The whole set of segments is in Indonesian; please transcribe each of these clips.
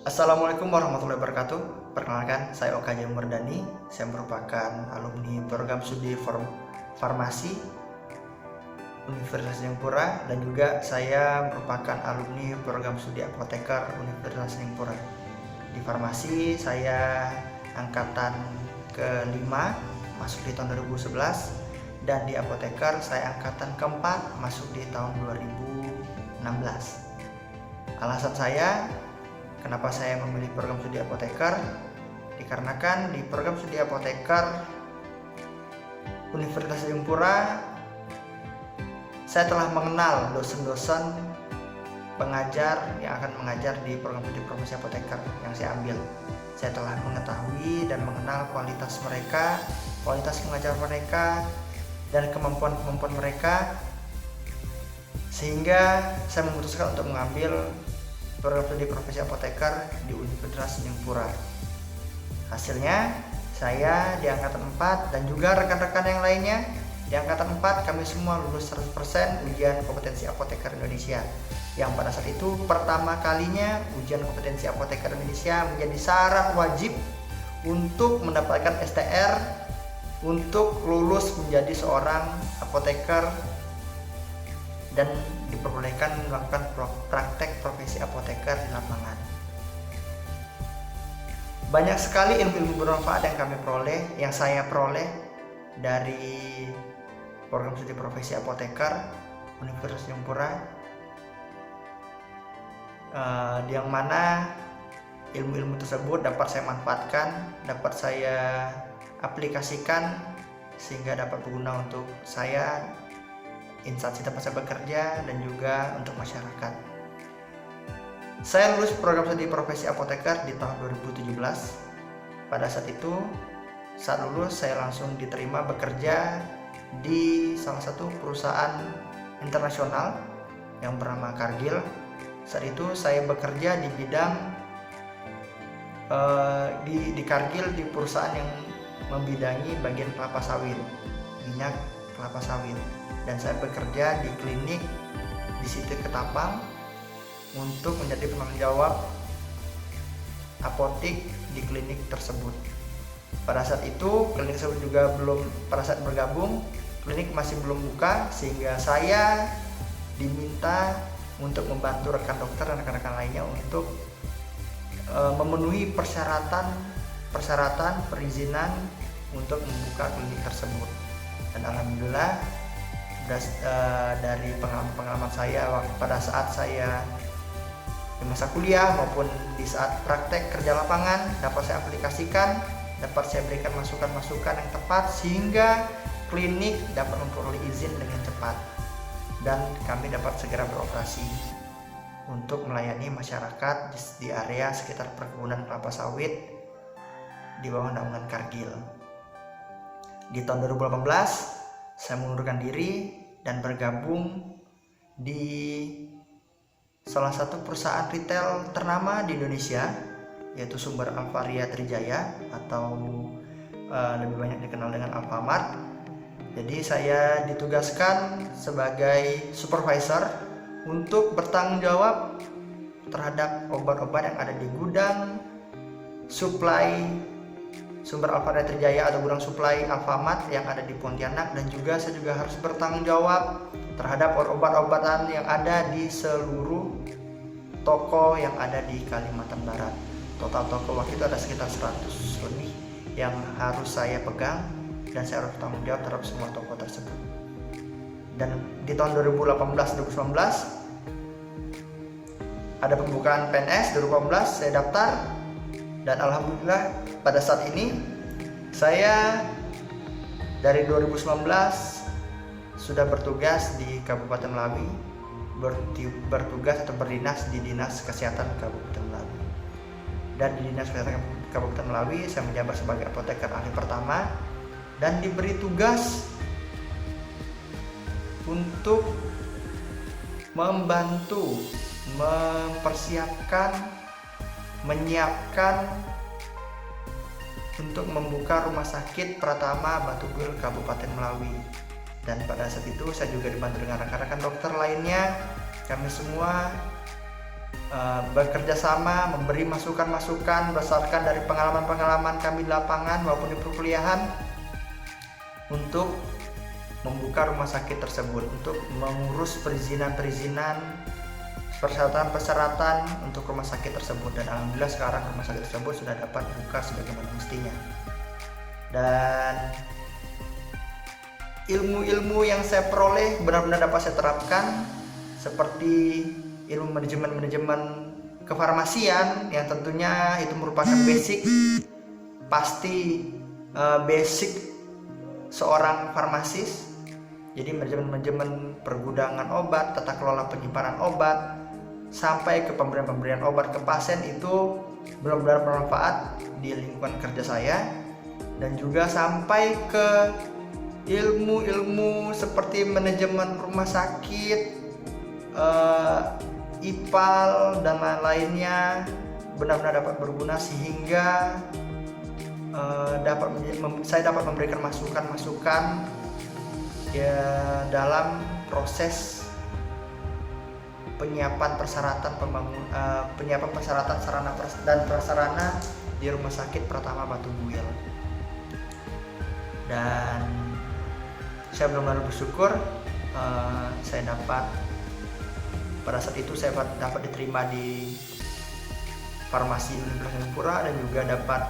Assalamualaikum warahmatullahi wabarakatuh. Perkenalkan, saya Oka Jamurdani. Saya merupakan alumni program studi farmasi Universitas Singapura dan juga saya merupakan alumni program studi apoteker Universitas Singapura. Di farmasi saya angkatan ke-5 masuk di tahun 2011 dan di apoteker saya angkatan ke-4 masuk di tahun 2016. Alasan saya kenapa saya memilih program studi apoteker? Dikarenakan di program studi apoteker Universitas Singapura saya telah mengenal dosen-dosen pengajar yang akan mengajar di program studi profesi apoteker yang saya ambil. Saya telah mengetahui dan mengenal kualitas mereka, kualitas mengajar mereka, dan kemampuan-kemampuan mereka, sehingga saya memutuskan untuk mengambil program studi profesi apoteker di Universitas Singapura. Hasilnya saya di angkatan 4 dan juga rekan-rekan yang lainnya di angkatan 4 kami semua lulus 100% ujian kompetensi apoteker Indonesia, yang pada saat itu pertama kalinya ujian kompetensi apoteker Indonesia menjadi syarat wajib untuk mendapatkan STR untuk lulus menjadi seorang apoteker dan diperbolehkan melakukan praktek profesi apoteker di lapangan. Banyak sekali ilmu-ilmu bermanfaat yang saya peroleh dari program studi profesi apoteker Universitas Singapura, yang mana ilmu-ilmu tersebut dapat saya manfaatkan, dapat saya aplikasikan sehingga dapat berguna untuk saya, instansi tempat saya bekerja, dan juga untuk masyarakat. Saya lulus program studi profesi apoteker di tahun 2017. Pada saat itu, saat lulus saya langsung diterima bekerja di salah satu perusahaan internasional yang bernama Cargill. Saat itu saya bekerja di bidang di Cargill, di perusahaan yang membidangi bagian kelapa sawit, minyak kelapa sawit, dan saya bekerja di klinik di Situ Ketapang untuk menjadi penanggung jawab apotik di klinik tersebut. Pada saat itu klinik tersebut juga pada saat bergabung klinik masih belum buka, sehingga saya diminta untuk membantu rekan dokter dan rekan-rekan lainnya untuk memenuhi persyaratan perizinan untuk membuka klinik tersebut. Dan alhamdulillah dari pengalaman saya pada saat saya di masa kuliah maupun di saat praktek kerja lapangan dapat saya aplikasikan, dapat saya berikan masukan-masukan yang tepat sehingga klinik dapat memperoleh izin dengan cepat dan kami dapat segera beroperasi untuk melayani masyarakat di area sekitar perkebunan kelapa sawit di bawah naungan Cargill. Di tahun 2018 saya mengundurkan diri dan bergabung di salah satu perusahaan retail ternama di Indonesia, yaitu Sumber Alvaria Trijaya atau lebih banyak dikenal dengan Alfamart. Jadi saya ditugaskan sebagai supervisor untuk bertanggung jawab terhadap obat-obat yang ada di gudang suplai Sumber Alvaria Trijaya atau gudang suplai Alfamart yang ada di Pontianak, dan juga saya juga harus bertanggung jawab terhadap obat-obatan yang ada di seluruh toko yang ada di Kalimantan Barat. Total toko waktu itu ada sekitar 100 lebih yang harus saya pegang dan saya harus bertanggung jawab terhadap semua toko tersebut. Dan di tahun 2018-2019 ada pembukaan PNS. 2018 saya daftar dan alhamdulillah pada saat ini saya dari 2019 sudah bertugas di Kabupaten Melawi, bertugas atau berdinas di Dinas Kesehatan Kabupaten Melawi. Dan di Dinas Kesehatan Kabupaten Melawi saya menjabat sebagai apoteker ahli pertama dan diberi tugas untuk membantu menyiapkan untuk membuka rumah sakit Pratama Batugul Kabupaten Melawi. Dan pada saat itu saya juga dibantu dengan rekan-rekan dokter lainnya. Kami semua bekerja sama, memberi masukan-masukan berdasarkan dari pengalaman-pengalaman kami di lapangan maupun di perkuliahan untuk membuka rumah sakit tersebut, untuk mengurus perizinan-perizinan, persyaratan-persyaratan untuk rumah sakit tersebut. Dan alhamdulillah sekarang rumah sakit tersebut sudah dapat buka sebagaimana mestinya. Dan ilmu-ilmu yang saya peroleh benar-benar dapat saya terapkan, seperti ilmu manajemen kefarmasian yang tentunya itu merupakan basic seorang farmasis. Jadi manajemen pergudangan obat, tata kelola penyimpanan obat, sampai ke pemberian obat ke pasien itu benar-benar bermanfaat di lingkungan kerja saya. Dan juga sampai ke ilmu-ilmu seperti manajemen rumah sakit, IPAL dan lain-lainnya benar-benar dapat berguna, sehingga saya dapat memberikan masukan-masukan ya dalam proses penyiapan persyaratan sarana dan prasarana di Rumah Sakit Pratama Batu Buil. Dan saya benar-benar bersyukur pada saat itu saya dapat diterima di farmasi Universitas Tanjung dan juga dapat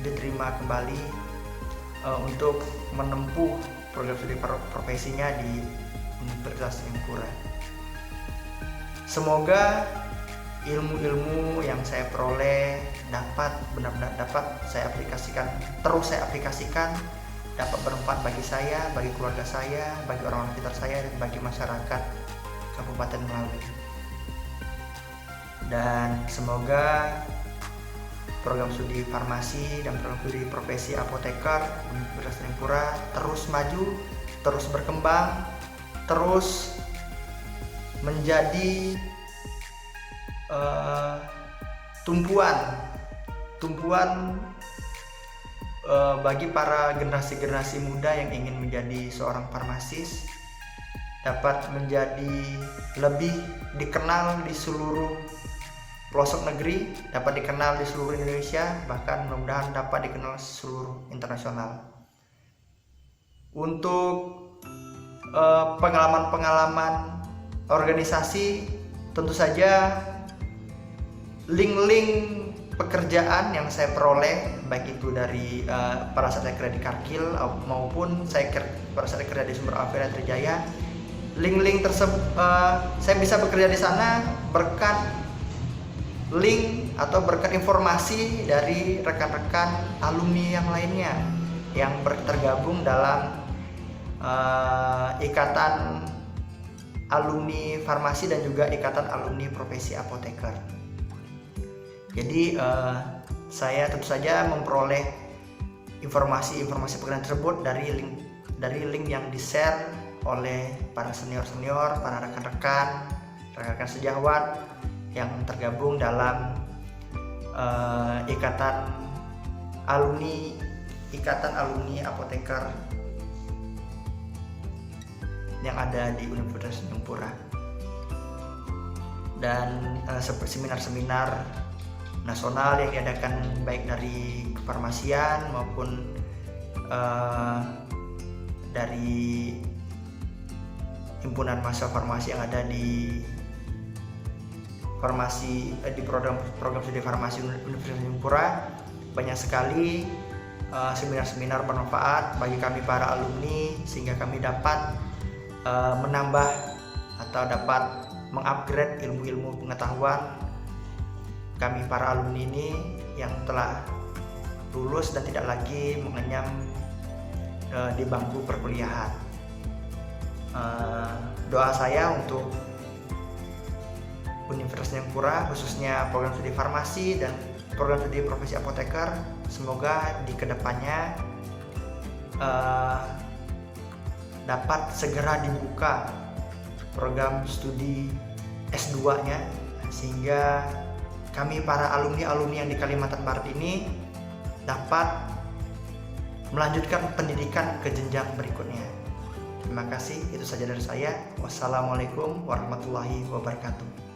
diterima kembali untuk menempuh program studi profesinya di Universitas Tanjung. Semoga ilmu-ilmu yang saya peroleh benar-benar dapat saya aplikasikan, dapat bermanfaat bagi saya, bagi keluarga saya, bagi orang-orang sekitar saya, dan bagi masyarakat Kabupaten Melawi. Dan semoga program studi farmasi dan program studi profesi apoteker Universitas Tanjung terus maju, terus berkembang, terus menjadi tumpuan bagi para generasi muda yang ingin menjadi seorang farmasis, dapat menjadi lebih dikenal di seluruh pelosok negeri, dapat dikenal di seluruh Indonesia, bahkan mudah-mudahan dapat dikenal seluruh internasional. Untuk pengalaman-pengalaman organisasi, tentu saja link-link pekerjaan yang saya peroleh, baik itu dari pada saat saya kerja di Karkil maupun pada saat saya kerja di Sumber Alvera Trijaya, link-link tersebut saya bisa bekerja di sana berkat link atau berkat informasi dari rekan-rekan alumni yang lainnya yang tergabung dalam ikatan alumni farmasi dan juga ikatan alumni profesi apoteker. Jadi saya tentu saja memperoleh informasi pekerjaan tersebut dari link yang di-share oleh para senior, para rekan-rekan sejawat yang tergabung dalam ikatan alumni apoteker yang ada di Universitas Tanjung. Dan seminar-seminar nasional yang diadakan baik dari kefarmasian maupun dari himpunan mahasiswa farmasi yang ada di program studi farmasi Universitas Tanjung. Banyak sekali seminar-seminar bermanfaat bagi kami para alumni, sehingga kami dapat menambah atau dapat mengupgrade ilmu-ilmu pengetahuan kami para alumni ini yang telah lulus dan tidak lagi mengenyam di bangku perkuliahan. Doa saya untuk Universitas Tanjung, khususnya program studi farmasi dan program studi profesi apoteker, semoga di kedepannya dapat segera dibuka program studi S2-nya, sehingga kami para alumni yang di Kalimantan Barat ini dapat melanjutkan pendidikan ke jenjang berikutnya. Terima kasih, itu saja dari saya. Wassalamualaikum warahmatullahi wabarakatuh.